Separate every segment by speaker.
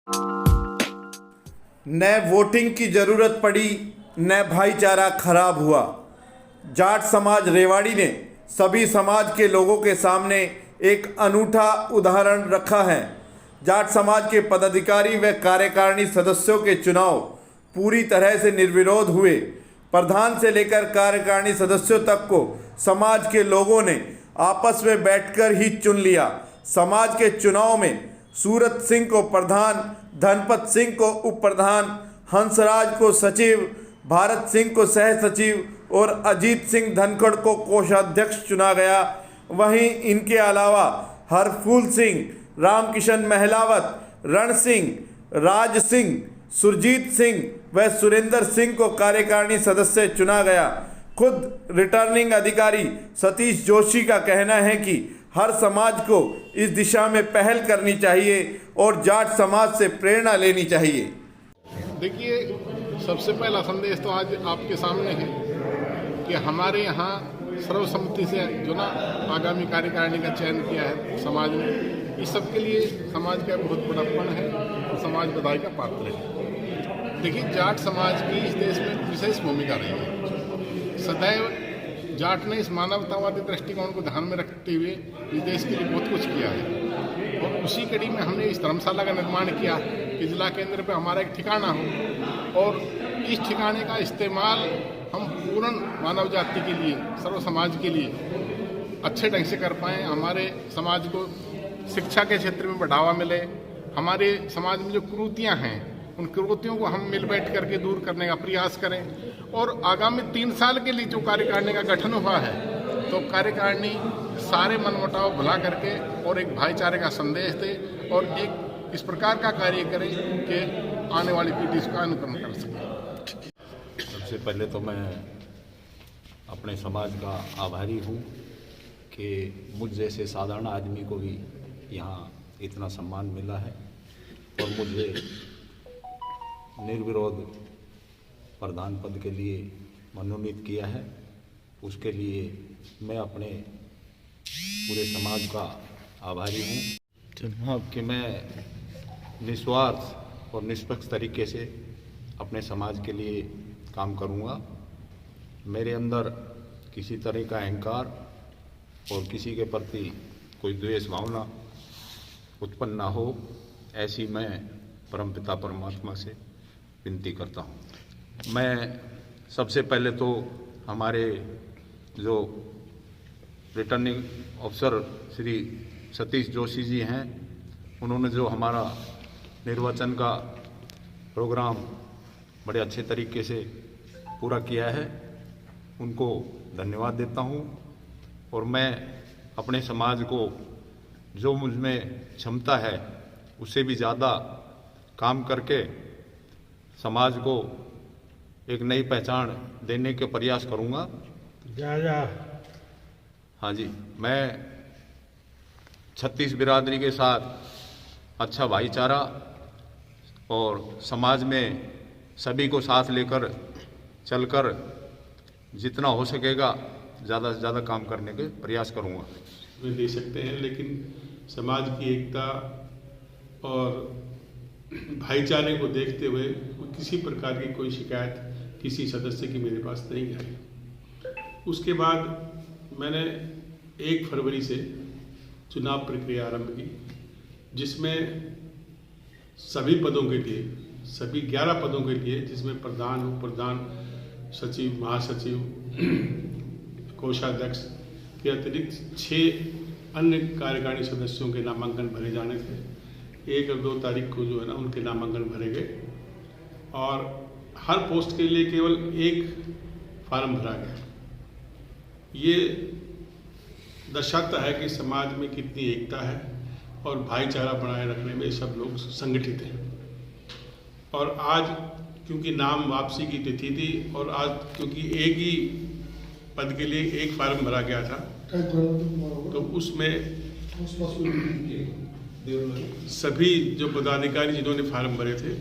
Speaker 1: न वोटिंग की जरूरत पड़ी, न भाईचारा खराब हुआ। जाट समाज रेवाड़ी ने सभी समाज के लोगों के सामने एक अनूठा उदाहरण रखा है। जाट समाज के पदाधिकारी व कार्यकारिणी सदस्यों के चुनाव पूरी तरह से निर्विरोध हुए। प्रधान से लेकर कार्यकारिणी सदस्यों तक को समाज के लोगों ने आपस में बैठकर ही चुन लिया। समाज के चुनाव में सूरत सिंह को प्रधान, धनपत सिंह को उप प्रधान, हंसराज को सचिव, भारत सिंह को सह सचिव और अजीत सिंह धनखड़ को कोषाध्यक्ष चुना गया। वहीं इनके अलावा हरफूल सिंह, रामकिशन महलावत, रण सिंह, राज सिंह, सुरजीत सिंह व सुरेंद्र सिंह को कार्यकारिणी सदस्य चुना गया। खुद रिटर्निंग अधिकारी सतीश जोशी का कहना है कि हर समाज को इस दिशा में पहल करनी चाहिए और जाट समाज से प्रेरणा लेनी चाहिए।
Speaker 2: देखिए, सबसे पहला संदेश तो आज आपके सामने है कि हमारे यहाँ सर्वसम्मति से जो ना आगामी कार्यकारिणी का चयन किया है समाज ने, इस सब के लिए समाज का बहुत बड़ापन है और समाज बधाई का पात्र है। देखिए, जाट समाज की इस देश में विशेष भूमिका रही है। सदैव जाट ने इस मानवतावादी दृष्टिकोण को ध्यान में रखते हुए इस देश के लिए बहुत कुछ किया है और उसी कड़ी में हमने इस धर्मशाला का निर्माण किया कि जिला केंद्र पे हमारा एक ठिकाना हो और इस ठिकाने का इस्तेमाल हम पूर्ण मानव जाति के लिए, सर्व समाज के लिए अच्छे ढंग से कर पाएँ। हमारे समाज को शिक्षा के क्षेत्र में बढ़ावा मिले, हमारे समाज में जो कुरीतियाँ हैं उन कुरीतियों को हम मिल बैठ करके दूर करने का प्रयास करें और आगामी 3 साल के लिए जो कार्यकारिणी का गठन हुआ है तो कार्यकारिणी सारे मनमुटाव भुला करके और एक भाईचारे का संदेश दे और एक इस प्रकार का कार्य करे कि आने वाली पीढ़ी इसका अनुकरण कर सके।
Speaker 3: सबसे पहले तो मैं अपने समाज का आभारी हूँ कि मुझ जैसे साधारण आदमी को भी यहाँ इतना सम्मान मिला है और मुझे निर्विरोध प्रधान पद के लिए मनोनीत किया है। उसके लिए मैं अपने पूरे समाज का आभारी हूँ कि मैं निस्वार्थ और निष्पक्ष तरीके से अपने समाज के लिए काम करूँगा। मेरे अंदर किसी तरह का अहंकार और किसी के प्रति कोई द्वेष भावना उत्पन्न ना हो, ऐसी मैं परमपिता परमात्मा से विनती करता हूँ। मैं सबसे पहले तो हमारे जो रिटर्निंग ऑफिसर श्री सतीश जोशी जी हैं, उन्होंने जो हमारा निर्वाचन का प्रोग्राम बड़े अच्छे तरीके से पूरा किया है, उनको धन्यवाद देता हूँ। और मैं अपने समाज को जो मुझ में क्षमता है उससे भी ज़्यादा काम करके समाज को एक नई पहचान देने के प्रयास करूँगा। हाँ जी, मैं 36 बिरादरी के साथ अच्छा भाईचारा और समाज में सभी को साथ लेकर चलकर जितना हो सकेगा ज़्यादा से ज़्यादा काम करने के प्रयास करूँगा।
Speaker 4: वे दे सकते हैं, लेकिन समाज की एकता और भाईचारे को देखते हुए किसी प्रकार की कोई शिकायत किसी सदस्य की मेरे पास नहीं आई। उसके बाद मैंने 1 फरवरी से चुनाव प्रक्रिया आरंभ की, जिसमें सभी पदों के लिए, सभी 11 पदों के लिए, जिसमें प्रधान, उप प्रधान, सचिव, महासचिव, कोषाध्यक्ष के अतिरिक्त 6 अन्य कार्यकारिणी सदस्यों के नामांकन भरे जाने थे। 1 और 2 तारीख को जो है ना उनके नामांकन भरे गए और हर पोस्ट के लिए केवल 1 फार्म भरा गया। ये दर्शाता है कि समाज में कितनी एकता है और भाईचारा बनाए रखने में सब लोग संगठित हैं। और आज क्योंकि नाम वापसी की तिथि थी और आज क्योंकि एक ही पद के लिए 1 फार्म भरा गया था, तो उसमें सभी जो पदाधिकारी जिन्होंने फार्म भरे थे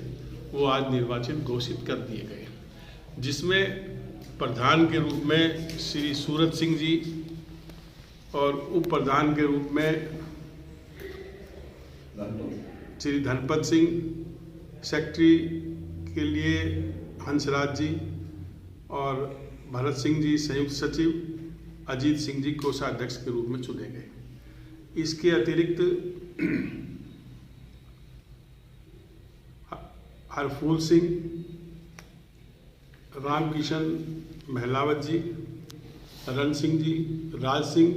Speaker 4: वो आज निर्वाचित घोषित कर दिए गए, जिसमें प्रधान के रूप में श्री सूरत सिंह जी और उप प्रधान के रूप में श्री धनपत सिंह सेक्रेटरी के लिए हंसराज जी और भरत सिंह जी संयुक्त सचिव, अजीत सिंह जी कोषाध्यक्ष के रूप में चुने गए। इसके अतिरिक्त हरफूल सिंह, रामकिशन महलावत जी, रण सिंह जी, राज सिंह,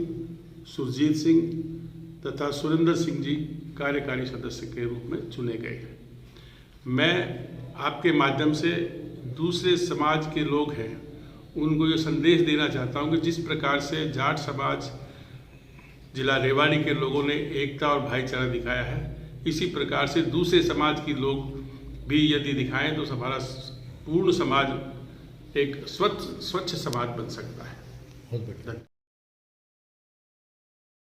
Speaker 4: सुरजीत सिंह तथा सुरेंद्र सिंह जी कार्यकारी सदस्य के रूप में चुने गए हैं। मैं आपके माध्यम से दूसरे समाज के लोग हैं उनको ये संदेश देना चाहता हूँ कि जिस प्रकार से जाट समाज जिला रेवाड़ी के लोगों ने एकता और भाईचारा दिखाया है, इसी प्रकार से दूसरे समाज के लोग भी यदि दिखाएं तो हमारा पूर्ण समाज एक स्वच्छ समाज बन सकता है।